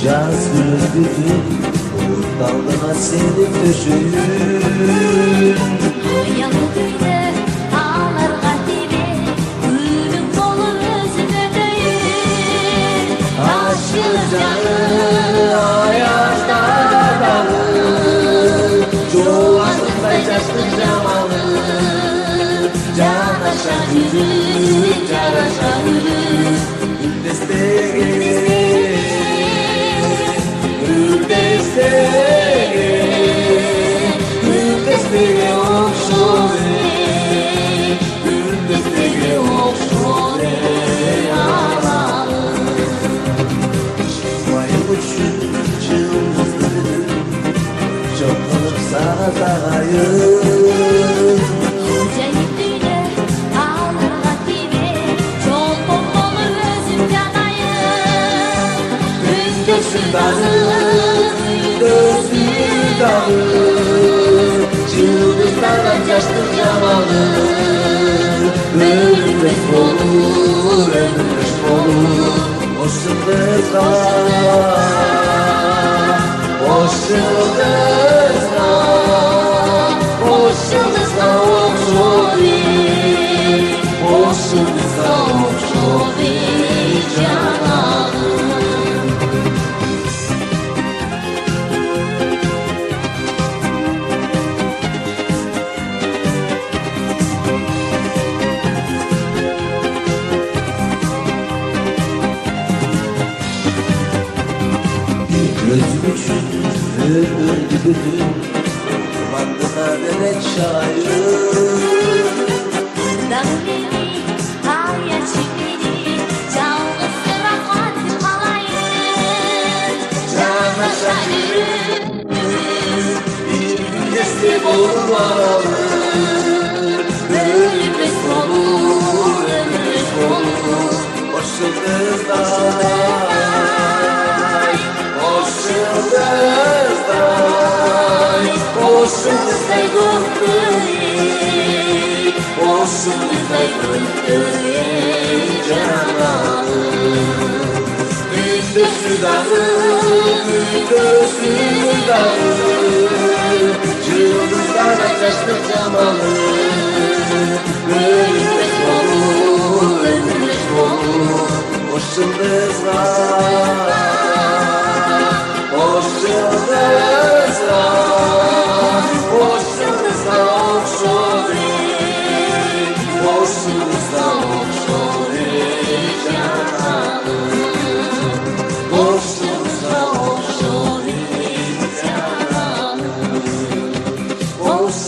Caz gülüngütün dalgına senin düşün. Yanıkıydı ağlar katili, gülüm olur özüne değil. Aşkın canı ayazda dalı, çoğazlıkta çaşkın camalı. Canaşa gülü, canaşa gülü, destege. Çıldızlardan yaşlı camalı, ölümlük olur, ölümlük olur. Hoş yıldızlar, hoş yıldızlar, hoş yıldızlar okşovi, hoş yıldızlar okşovi canalım. Gözüm için ömür bütün Vandına verek şair. Dağları, hayal çiftleri, yalnız sırahatı kalayır. Canaşa yürü, bir gün teslim olmalı. Ölümlük olur, ölümlük olur. Hoş yıldızlar, hoş yıldızlar, hoş yıldızlar gültüğü, hoş yıldızlar gültüğü canalım. Gündüzü dağı, gündüzü dağı, yıldızlarla taşlı camalı. Ölümlük olur, ölümlük olur. Hoş yıldızlar, hoş yıldızlar, hoş yıldızlar okşovi, hoş yıldızlar okşovi canalım. Hoş yıldızlar okşovi canalım. Hoş